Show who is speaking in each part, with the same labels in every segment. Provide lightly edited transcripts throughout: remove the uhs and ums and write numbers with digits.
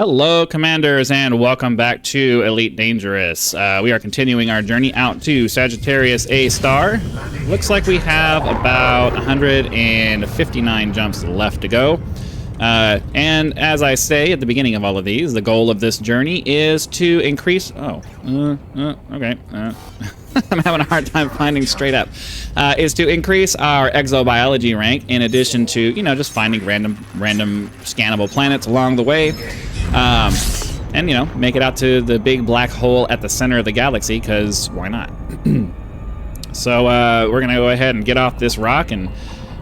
Speaker 1: Hello, Commanders, and welcome back to Elite Dangerous. We are continuing our journey out to Sagittarius A star. Looks like we have about 159 jumps left to go. And as I say at the beginning of all of these, the goal of this journey is to increase... okay. I'm having a hard time finding straight up. Is to increase our exobiology rank in addition to, you know, just finding random scannable planets along the way. And, you know, make it out to the big black hole at the center of the galaxy, because why not? So we're going to go ahead and get off this rock and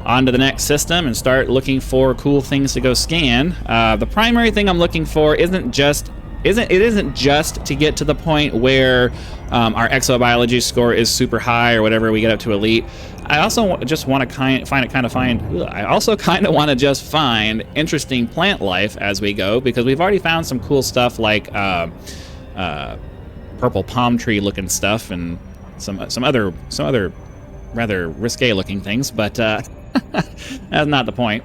Speaker 1: onto the next system and start looking for cool things to go scan. The primary thing I'm looking for isn't just to get to the point where our exobiology score is super high or whatever we get up to elite. I also just want to kind of want to just find interesting plant life as we go, because we've already found some cool stuff like purple palm tree looking stuff and some other rather risque looking things, but that's not the point.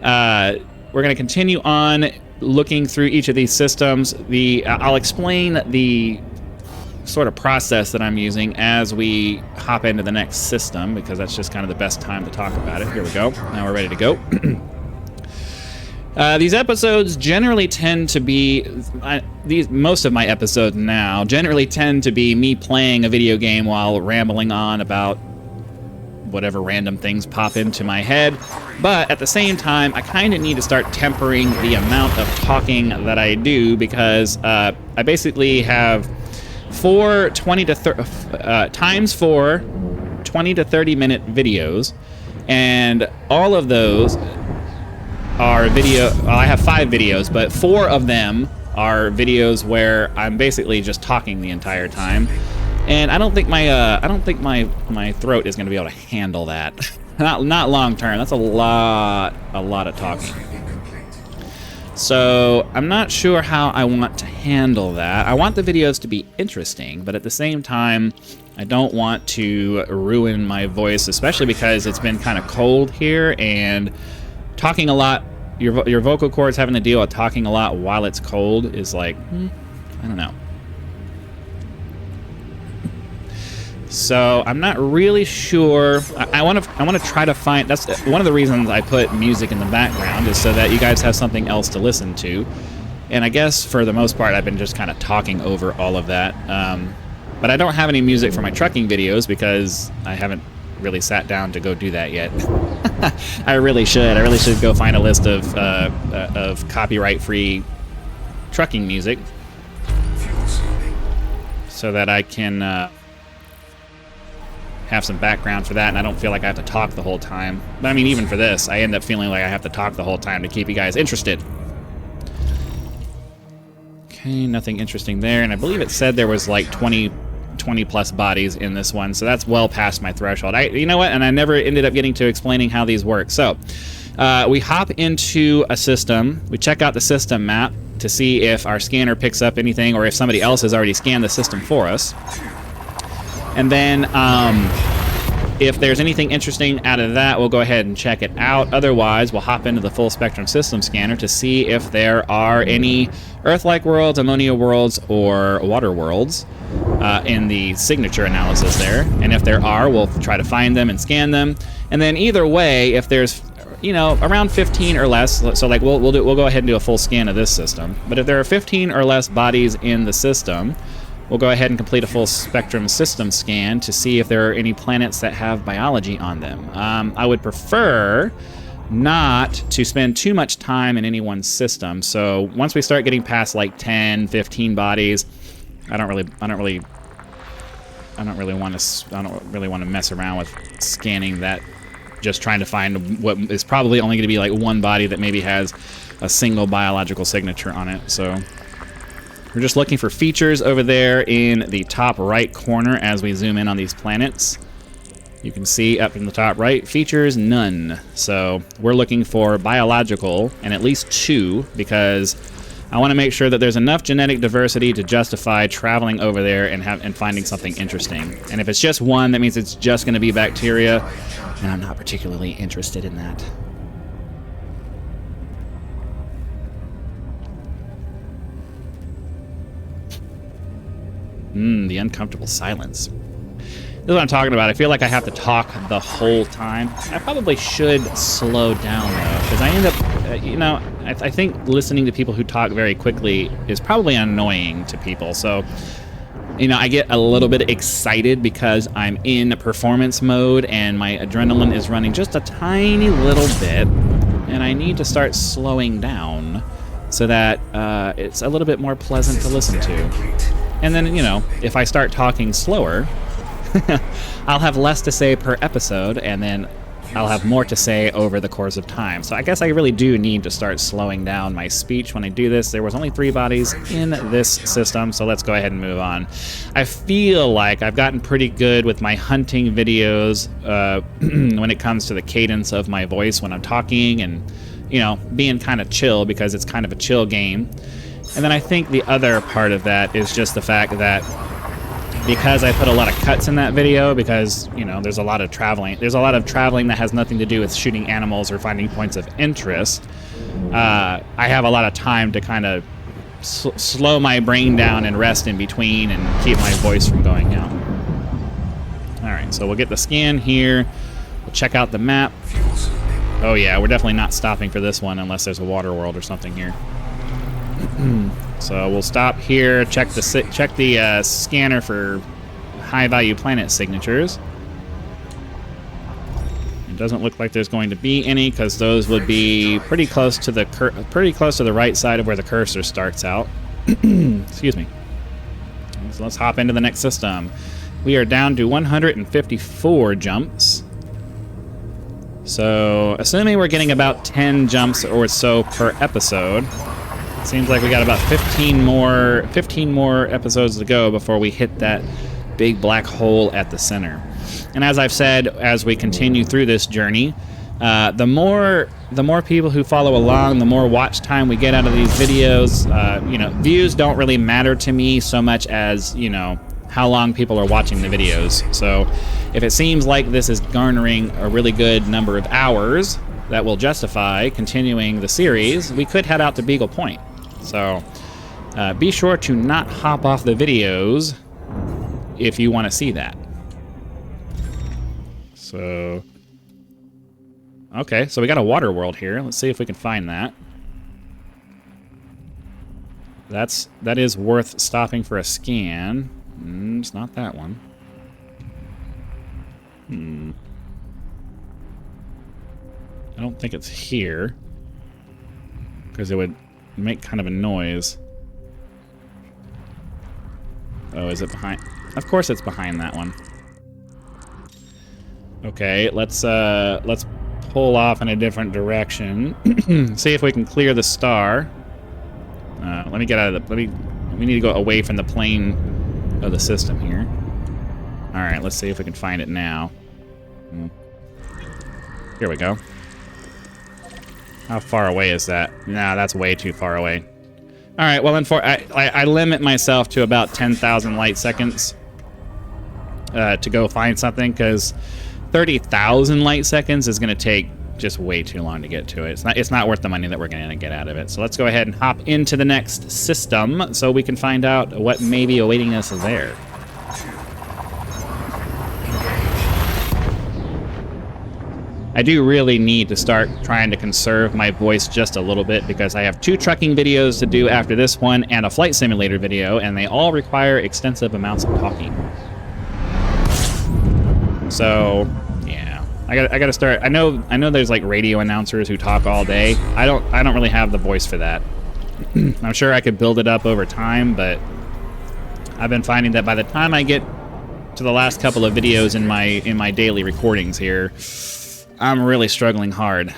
Speaker 1: We're going to continue on looking through each of these systems. I'll explain the sort of process that I'm using as we hop into the next system, because that's just kind of the best time to talk about it. Here we go. Now we're ready to go. These episodes generally tend to be most of my episodes now generally tend to be me playing a video game while rambling on about whatever random things pop into my head. But at the same time, I kind of need to start tempering the amount of talking that I do, because I basically have times 4 20 to 30 minute videos, and all of those are I have 5 videos, but 4 of them are videos where I'm basically just talking the entire time. And I don't think my throat is going to be able to handle that. not long term. That's a lot of talking. So I'm not sure how I want to handle that. I want the videos to be interesting, but at the same time, I don't want to ruin my voice, especially because it's been kind of cold here, and talking a lot, your vocal cords having to deal with talking a lot while it's cold is like, I don't know. So I'm not really sure. I want to try to find. That's one of the reasons I put music in the background, is so that you guys have something else to listen to. And I guess for the most part, I've been just kind of talking over all of that. But I don't have any music for my trucking videos, because I haven't really sat down to go do that yet. I really should. I really should go find a list of copyright-free trucking music, so that I can have some background for that, and I don't feel like I have to talk the whole time. But I mean, even for this, I end up feeling like I have to talk the whole time to keep you guys interested. Okay, nothing interesting there, and I believe it said there was like 20 plus bodies in this one, so that's well past my threshold. You know what? And I never ended up getting to explaining how these work. So we hop into a system, we check out the system map to see if our scanner picks up anything, or if somebody else has already scanned the system for us. And then if there's anything interesting out of that, we'll go ahead and check it out. Otherwise, we'll hop into the full spectrum system scanner to see if there are any Earth-like worlds, ammonia worlds, or water worlds in the signature analysis there. And if there are, we'll try to find them and scan them. And then either way, if there's, you know, around 15 or less, so like we'll go ahead and do a full scan of this system. But if there are 15 or less bodies in the system, we'll go ahead and complete a full spectrum system scan to see if there are any planets that have biology on them. I would prefer not to spend too much time in any one system. So once we start getting past like 10, 15 bodies, I don't really want to mess around with scanning that. Just trying to find what is probably only going to be like one body that maybe has a single biological signature on it. So we're just looking for features over there in the top right corner as we zoom in on these planets. You can see up in the top right, features none. So we're looking for biological, and at least 2, because I want to make sure that there's enough genetic diversity to justify traveling over there and finding something interesting. And if it's just 1, that means it's just going to be bacteria, and I'm not particularly interested in that. The uncomfortable silence. This is what I'm talking about. I feel like I have to talk the whole time. I probably should slow down, though, because I end up, you know, I think listening to people who talk very quickly is probably annoying to people. So, you know, I get a little bit excited because I'm in performance mode and my adrenaline is running just a tiny little bit, and I need to start slowing down so that it's a little bit more pleasant to listen to. And then, you know, if I start talking slower, I'll have less to say per episode, and then I'll have more to say over the course of time. So I guess I really do need to start slowing down my speech when I do this. There was only 3 bodies in this system, so let's go ahead and move on. I feel like I've gotten pretty good with my hunting videos when it comes to the cadence of my voice when I'm talking and, you know, being kind of chill, because it's kind of a chill game. And then I think the other part of that is just the fact that because I put a lot of cuts in that video, because, you know, there's a lot of traveling. There's a lot of traveling that has nothing to do with shooting animals or finding points of interest. I have a lot of time to kind of slow my brain down and rest in between and keep my voice from going out. All right, so we'll get the scan here. We'll check out the map. Oh yeah, we're definitely not stopping for this one unless there's a water world or something here. So we'll stop here, check the scanner for high-value planet signatures. It doesn't look like there's going to be any, because those would be pretty close to the right side of where the cursor starts out. Excuse me. So let's hop into the next system. We are down to 154 jumps. So assuming we're getting about 10 jumps or so per episode, seems like we got about 15 more episodes to go before we hit that big black hole at the center. And as I've said, as we continue through this journey, the more people who follow along, the more watch time we get out of these videos. You know, views don't really matter to me so much as, you know, how long people are watching the videos. So if it seems like this is garnering a really good number of hours that will justify continuing the series, we could head out to Beagle Point. So be sure to not hop off the videos if you want to see that. So, okay, so we got a water world here. Let's see if we can find that. That is worth stopping for a scan. It's not that one. I don't think it's here, because it would make kind of a noise. Oh, is it behind? Of course it's behind that one. Okay, let's pull off in a different direction. See if we can clear the star. Let me get out of the... we need to go away from the plane of the system here. Alright, let's see if we can find it now. Here we go. How far away is that? Nah, that's way too far away. Alright, well, I limit myself to about 10,000 light seconds to go find something, because 30,000 light seconds is going to take just way too long to get to it. It's not worth the money that we're going to get out of it. So let's go ahead and hop into the next system so we can find out what may be awaiting us there. I do really need to start trying to conserve my voice just a little bit, because I have 2 trucking videos to do after this one and a flight simulator video, and they all require extensive amounts of talking. So, yeah, I gotta start. I know there's like radio announcers who talk all day. I don't really have the voice for that. I'm sure I could build it up over time, but I've been finding that by the time I get to the last couple of videos in my daily recordings here, I'm really struggling hard.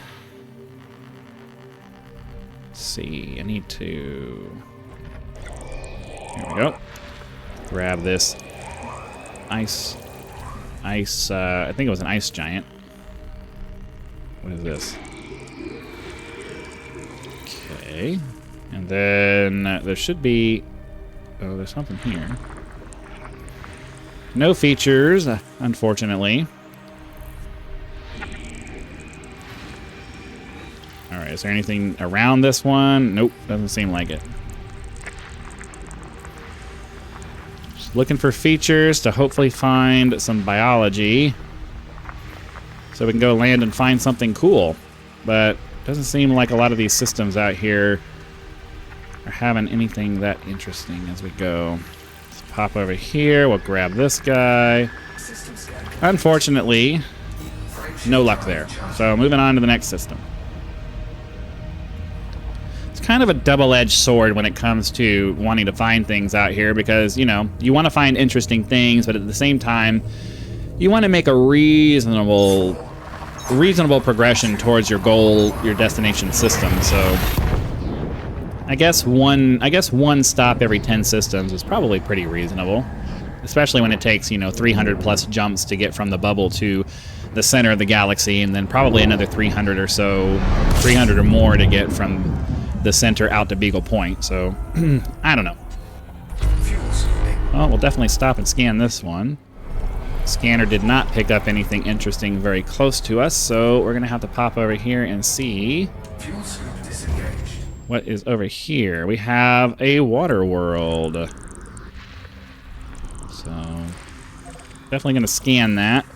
Speaker 1: Let's see, I need to... Here we go. Grab this ice, I think it was an ice giant. What is this? Okay. And then there should be... Oh, there's something here. No features, unfortunately. Alright, is there anything around this one? Nope, doesn't seem like it. Looking for features to hopefully find some biology, so we can go land and find something cool. But it doesn't seem like a lot of these systems out here are having anything that interesting as we go. Let's pop over here. We'll grab this guy. Unfortunately, no luck there. So moving on to the next system. It's kind of a double-edged sword when it comes to wanting to find things out here, because, you know, you want to find interesting things, but at the same time, you want to make a reasonable progression towards your goal, your destination system. So I guess one stop every 10 systems is probably pretty reasonable, especially when it takes, you know, 300 plus jumps to get from the bubble to the center of the galaxy, and then probably another 300 or so, 300 or more to get from the center out to Beagle Point. So I don't know. Well, we'll definitely stop and scan this one. Scanner did not pick up anything interesting very close to us, so we're gonna have to pop over here and see what is over here. We have a water world, so definitely gonna scan that,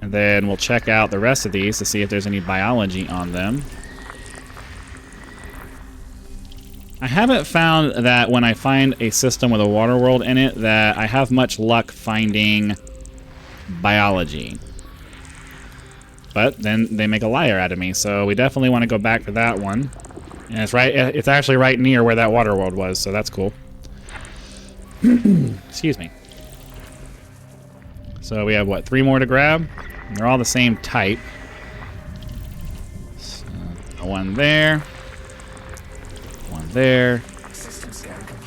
Speaker 1: and then we'll check out the rest of these to see if there's any biology on them. I haven't found that when I find a system with a water world in it that I have much luck finding biology. But then they make a liar out of me, so we definitely want to go back to that one. And it's actually right near where that water world was, so that's cool. Excuse me. So we have, what, 3 more to grab? They're all the same type. So, one there. There.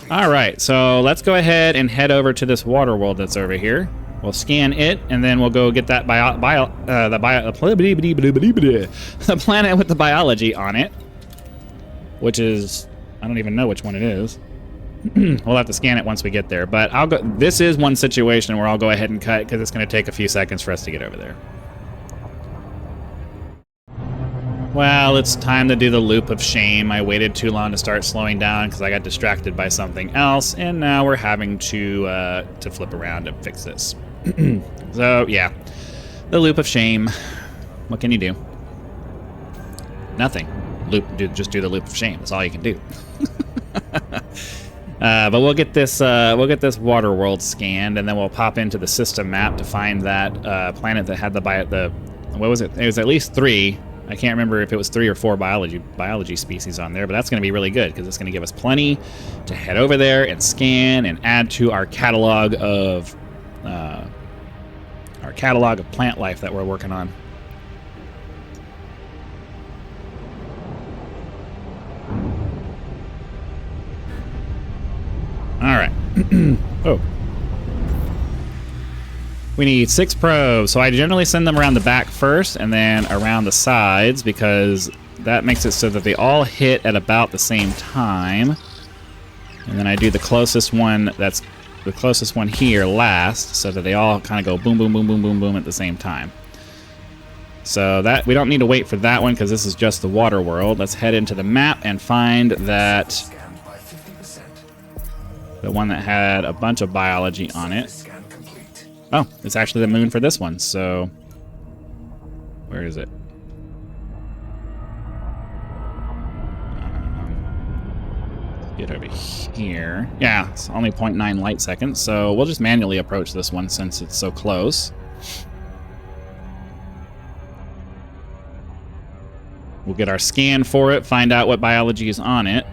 Speaker 1: All right, so let's go ahead and head over to this water world that's over here. We'll scan it, and then we'll go get that the planet with the biology on it, which is, I don't even know which one it is. We'll have to scan it once we get there. But I'll go. This is one situation where I'll go ahead and cut, because it's going to take a few seconds for us to get over there. Well, it's time to do the loop of shame. I waited too long to start slowing down because I got distracted by something else, and now we're having to flip around and fix this. So, yeah. The loop of shame. What can you do? Nothing. Just do the loop of shame. That's all you can do. But we'll get this water world scanned, and then we'll pop into the system map to find that planet that had what was it? It was at least 3. I can't remember if it was 3 or 4 biology species on there, but that's going to be really good because it's going to give us plenty to head over there and scan and add to our catalog of plant life that we're working on. All right. Oh. We need 6 probes, so I generally send them around the back first and then around the sides, because that makes it so that they all hit at about the same time. And then I do the closest one here last, so that they all kind of go boom, boom, boom, boom, boom, boom at the same time. So that we don't need to wait for that one because this is just the water world. Let's head into the map and find that the one that had a bunch of biology on it. Oh, it's actually the moon for this one, so where is it? Get over here. Yeah, it's only 0.9 light seconds, so we'll just manually approach this one since it's so close. We'll get our scan for it, find out what biology is on it.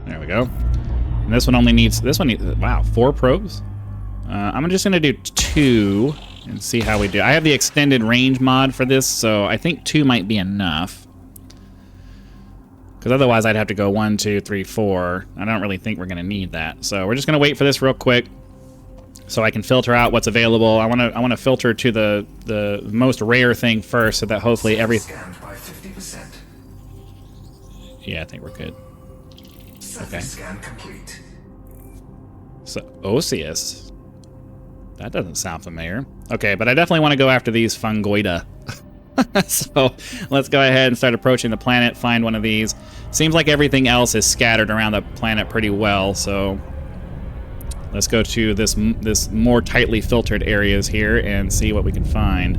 Speaker 1: There we go. And this one only needs, wow, 4 probes? I'm just gonna do 2 and see how we do. I have the extended range mod for this, so I think 2 might be enough. Because otherwise I'd have to go 1, 2, 3, 4. I don't really think we're gonna need that. So we're just gonna wait for this real quick so I can filter out what's available. I wanna filter to the most rare thing first, so that hopefully everything. Yeah, I think we're good. Okay. Scan complete. So Osseous. That doesn't sound familiar. Okay, but I definitely want to go after these fungoida. So let's go ahead and start approaching the planet, find one of these. Seems like everything else is scattered around the planet pretty well, so let's go to this more tightly filtered areas here and see what we can find.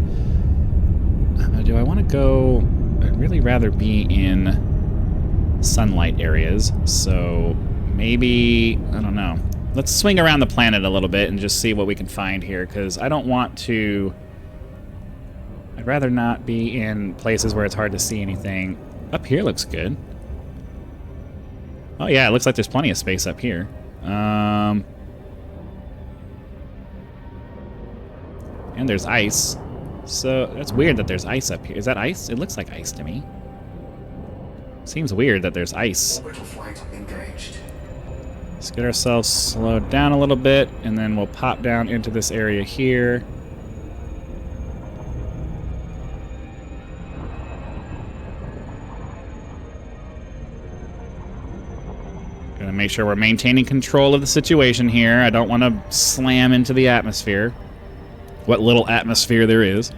Speaker 1: Do I want to go... I'd really rather be in sunlight areas, so maybe... I don't know. Let's swing around the planet a little bit and just see what we can find here, because I don't want to... I'd rather not be in places where it's hard to see anything. Up here looks good. Oh yeah, it looks like there's plenty of space up here. And there's ice. So that's weird that there's ice up here. Is that ice? It looks like ice to me. Seems weird that there's ice.
Speaker 2: Orbital flight engaged.
Speaker 1: Let's get ourselves slowed down a little bit, and then we'll pop down into this area here. Gonna make sure we're maintaining control of the situation here. I don't want to slam into the atmosphere. What little atmosphere there is.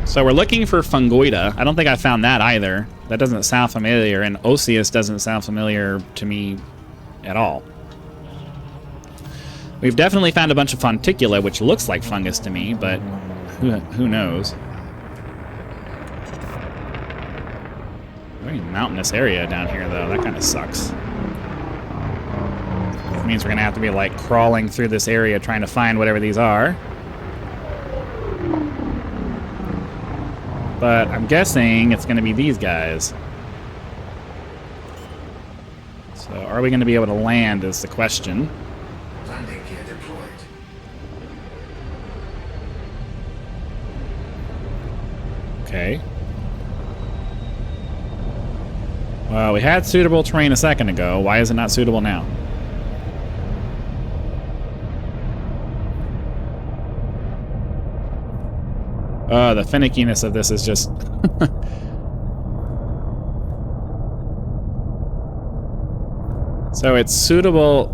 Speaker 1: So we're looking for fungoida. I don't think I found that either. That doesn't sound familiar, and osseous doesn't sound familiar to me at all. We've definitely found a bunch of fonticula, which looks like fungus to me, but who knows? Very mountainous area down here, though. That kind of sucks. It means we're going to have to be, like, crawling through this area trying to find whatever these are. But I'm guessing it's going to be these guys. So are we going to be able to land is the question.
Speaker 2: Landing gear deployed.
Speaker 1: Okay. Well, we had suitable terrain a second ago. Why is it not suitable now? Oh, the finickiness of this is just... So it's suitable...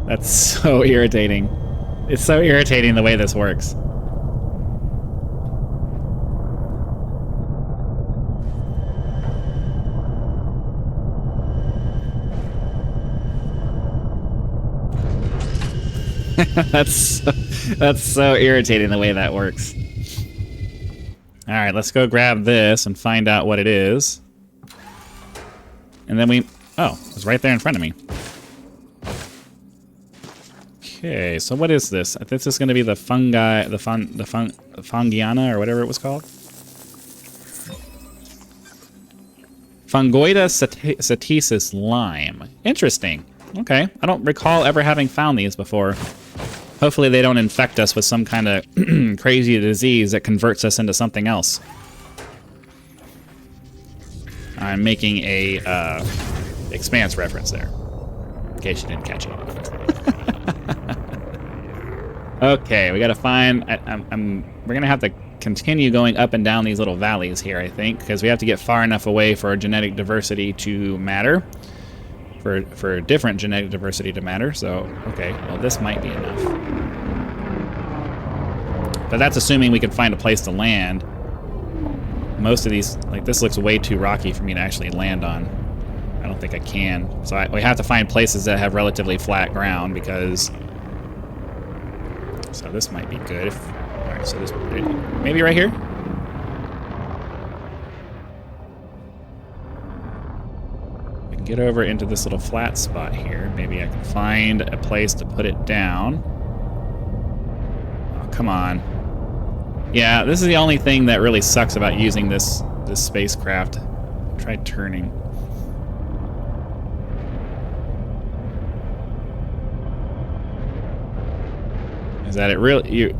Speaker 1: That's so irritating. It's so irritating the way this works. That's so irritating the way that works. All right, let's go grab this and find out what it is. And then we... Oh, it's right there in front of me. Okay, so what is this? I think this is going to be the fungi, the fungiana, or whatever it was called. Fungoida satesis lime. Interesting. Okay, I don't recall ever having found these before. Hopefully they don't infect us with some kind of crazy disease that converts us into something else. I'm making a Expanse reference there, in case you didn't catch it. Okay, we gotta find... we're gonna have to continue going up and down these little valleys here, I think, because we have to get far enough away for genetic diversity to matter. For different genetic diversity to matter, so... Okay, well this might be enough. But that's assuming we can find a place to land. Most of these... Like, this looks way too rocky for me to actually land on. I don't think I can. So we have to find places that have relatively flat ground, because... So this might be good. Alright, so this... Maybe right here? Get over into this little flat spot here. Maybe I can find a place to put it down. Oh, come on. Yeah, this is the only thing that really sucks about using this spacecraft. Try turning. Is that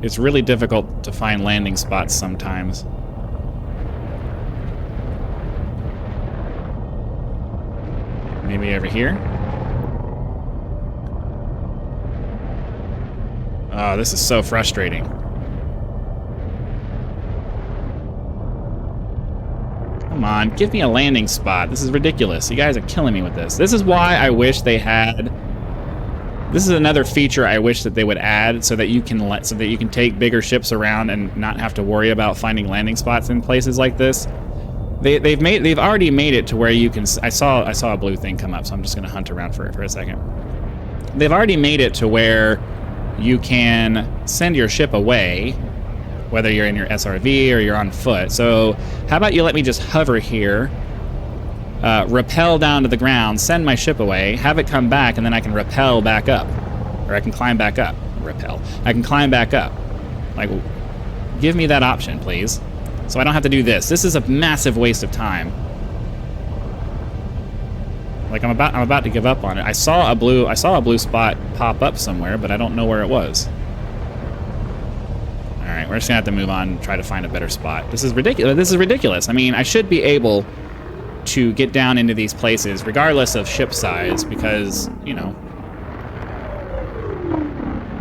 Speaker 1: it's really difficult to find landing spots sometimes. Maybe over here? Oh, this is so frustrating. Come on, give me a landing spot. This is ridiculous. You guys are killing me with this. This is why I wish they had... This is another feature I wish that they would add so that you can take bigger ships around and not have to worry about finding landing spots in places like this. They've already made it to where you can... I saw a blue thing come up, so I'm just going to hunt around for it for a second. They've already made it to where you can send your ship away, whether you're in your SRV or you're on foot. So how about you let me just hover here, rappel down to the ground, send my ship away, have it come back, and then I can rappel back up. Or I can climb back up. Rappel. I can climb back up. Like, give me that option, please. So I don't have to do this. This is a massive waste of time. Like, I'm about to give up on it. I saw a blue spot pop up somewhere, but I don't know where it was. All right, we're just gonna have to move on and try to find a better spot. This is ridiculous. This is ridiculous. I mean, I should be able to get down into these places regardless of ship size because, you know,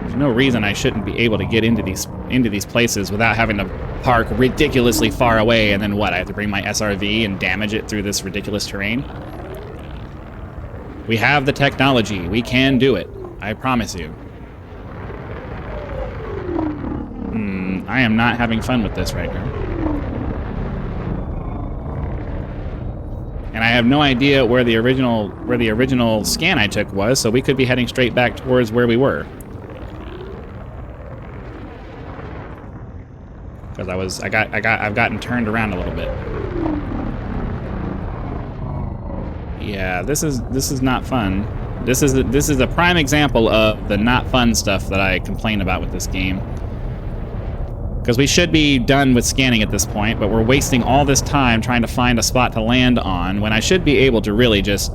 Speaker 1: there's no reason I shouldn't be able to get into these places without having to park ridiculously far away and then what? I have to bring my SRV and damage it through this ridiculous terrain? We have the technology. We can do it. I promise you. I am not having fun with this right now. And I have no idea where the original scan I took was, so we could be heading straight back towards where we were. Because I've gotten turned around a little bit. Yeah, this is not fun. This is a prime example of the not fun stuff that I complain about with this game. Because we should be done with scanning at this point, but we're wasting all this time trying to find a spot to land on when I should be able to really just...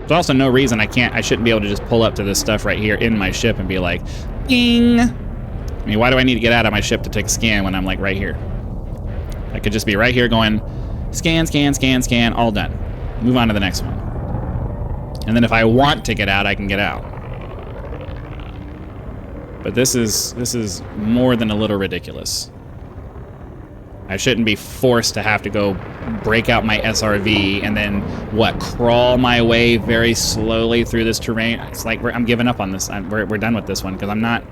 Speaker 1: There's also no reason I shouldn't be able to just pull up to this stuff right here in my ship and be like, ding! I mean, why do I need to get out of my ship to take a scan when I'm like right here? I could just be right here going, scan, scan, scan, scan, all done. Move on to the next one. And then if I want to get out, I can get out. But this is more than a little ridiculous. I shouldn't be forced to have to go break out my SRV and then, what, crawl my way very slowly through this terrain. It's like I'm giving up on this. We're done with this one because I'm not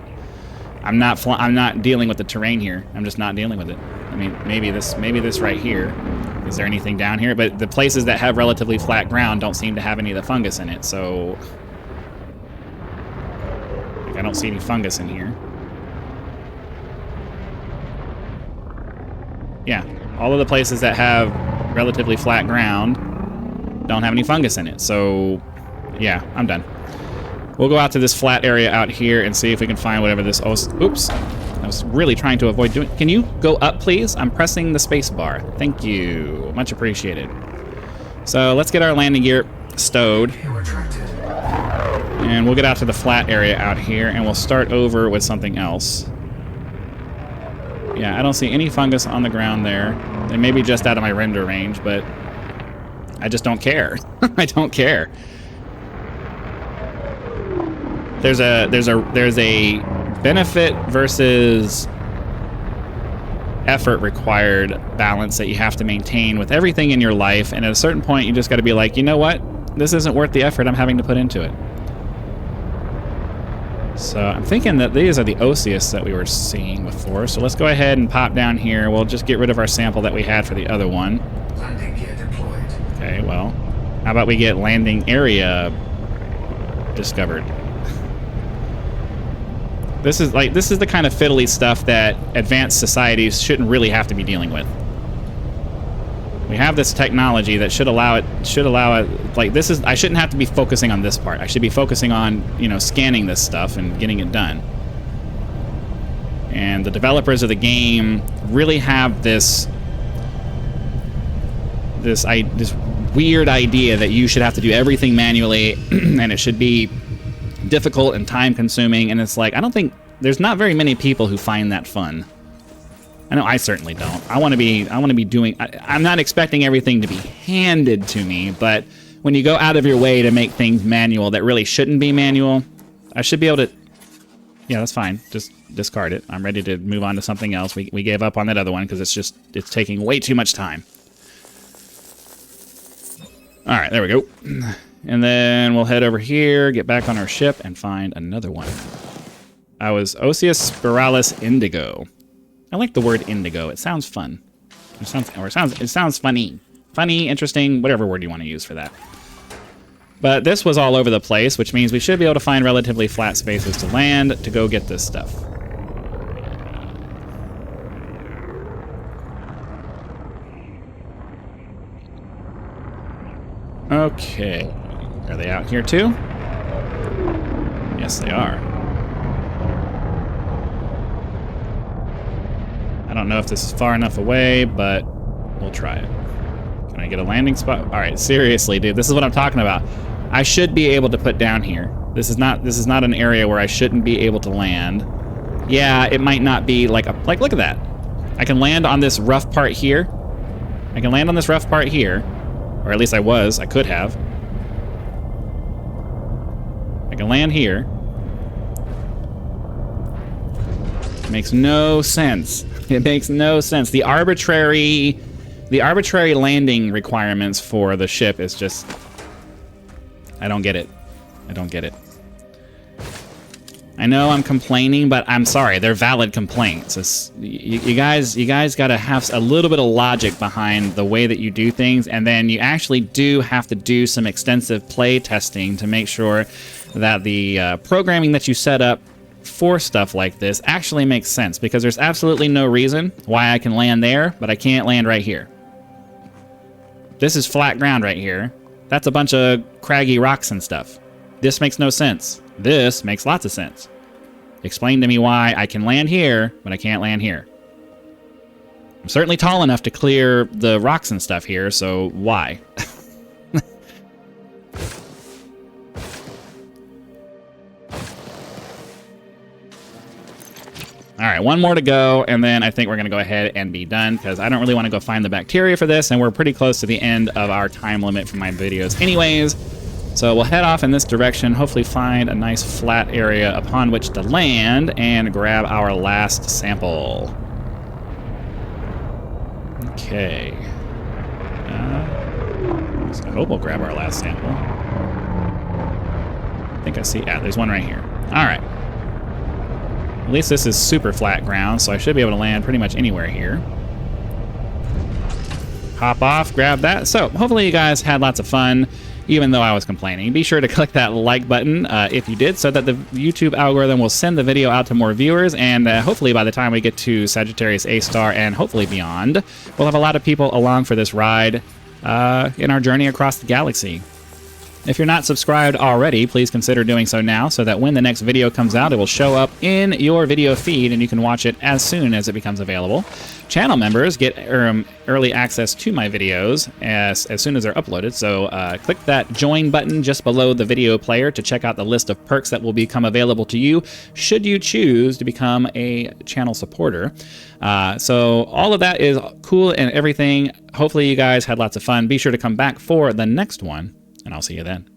Speaker 1: dealing with the terrain here. I'm just not dealing with it. I mean, maybe this right here. Is there anything down here? But the places that have relatively flat ground don't seem to have any of the fungus in it, so... Like, I don't see any fungus in here. Yeah, all of the places that have relatively flat ground don't have any fungus in it, so... Yeah, I'm done. We'll go out to this flat area out here and see if we can find whatever this... Oh, oops. I was really trying to avoid doing... Can you go up, please? I'm pressing the space bar. Thank you. Much appreciated. So let's get our landing gear stowed. And we'll get out to the flat area out here, and we'll start over with something else. Yeah, I don't see any fungus on the ground there. They may be just out of my render range, but I just don't care. I don't care. There's a benefit versus effort required balance that you have to maintain with everything in your life, and at a certain point you just got to be like, you know what, this isn't worth the effort I'm having to put into it. So I'm thinking that these are the Osseous that we were seeing before, so let's go ahead and pop down here. We'll just get rid of our sample that we had for the other one.
Speaker 2: Landing gear deployed.
Speaker 1: Okay, well, how about we get landing area discovered? This is the kind of fiddly stuff that advanced societies shouldn't really have to be dealing with. We have this technology that should allow it, like, this is, I shouldn't have to be focusing on this part. I should be focusing on, you know, scanning this stuff and getting it done. And the developers of the game really have this weird idea that you should have to do everything manually and it should be difficult and time consuming, and it's like, I don't think there's not very many people who find that fun. I know I certainly don't. I want to be doing, I'm not expecting everything to be handed to me, but when you go out of your way to make things manual that really shouldn't be manual, I should be able to Yeah, that's fine. Just discard it. I'm ready to move on to something else. We gave up on that other one because it's taking way too much time. All right, there we go. And then we'll head over here, get back on our ship, and find another one. I was Osseous Spiralis Indigo. I like the word indigo. It sounds fun. It sounds funny. Funny, interesting, whatever word you want to use for that. But this was all over the place, which means we should be able to find relatively flat spaces to land to go get this stuff. Okay. Are they out here too? Yes, they are. I don't know if this is far enough away, but we'll try it. Can I get a landing spot? All right, seriously, dude, this is what I'm talking about. I should be able to put down here. This is not an area where I shouldn't be able to land. Yeah, it might not be like look at that. I can land on this rough part here. I can land on this rough part here, or at least I could have. I can land here. It makes no sense. It makes no sense. The arbitrary landing requirements for the ship is just... I don't get it. I don't get it. I know I'm complaining, but I'm sorry. They're valid complaints. You guys got to have a little bit of logic behind the way that you do things, and then you actually do have to do some extensive play testing to make sure that the programming that you set up for stuff like this actually makes sense, because there's absolutely no reason why I can land there, but I can't land right here. This is flat ground right here. That's a bunch of craggy rocks and stuff. This makes no sense. This makes lots of sense. Explain to me why I can land here, but I can't land here. I'm certainly tall enough to clear the rocks and stuff here, so why? All right, one more to go, and then I think we're going to go ahead and be done, because I don't really want to go find the bacteria for this, and we're pretty close to the end of our time limit for my videos anyways. So we'll head off in this direction, hopefully find a nice flat area upon which to land, and grab our last sample. Okay. I hope we'll grab our last sample. I think I see... Yeah, there's one right here. All right. At least this is super flat ground, so I should be able to land pretty much anywhere here. Hop off, grab that. So, hopefully you guys had lots of fun, even though I was complaining. Be sure to click that like button if you did, so that the YouTube algorithm will send the video out to more viewers, and hopefully by the time we get to Sagittarius A-star and hopefully beyond, we'll have a lot of people along for this ride in our journey across the galaxy. If you're not subscribed already, please consider doing so now, so that when the next video comes out, it will show up in your video feed and you can watch it as soon as it becomes available. Channel members get early access to my videos as soon as they're uploaded, so click that join button just below the video player to check out the list of perks that will become available to you should you choose to become a channel supporter. So all of that is cool and everything. Hopefully you guys had lots of fun. Be sure to come back for the next one, and I'll see you then.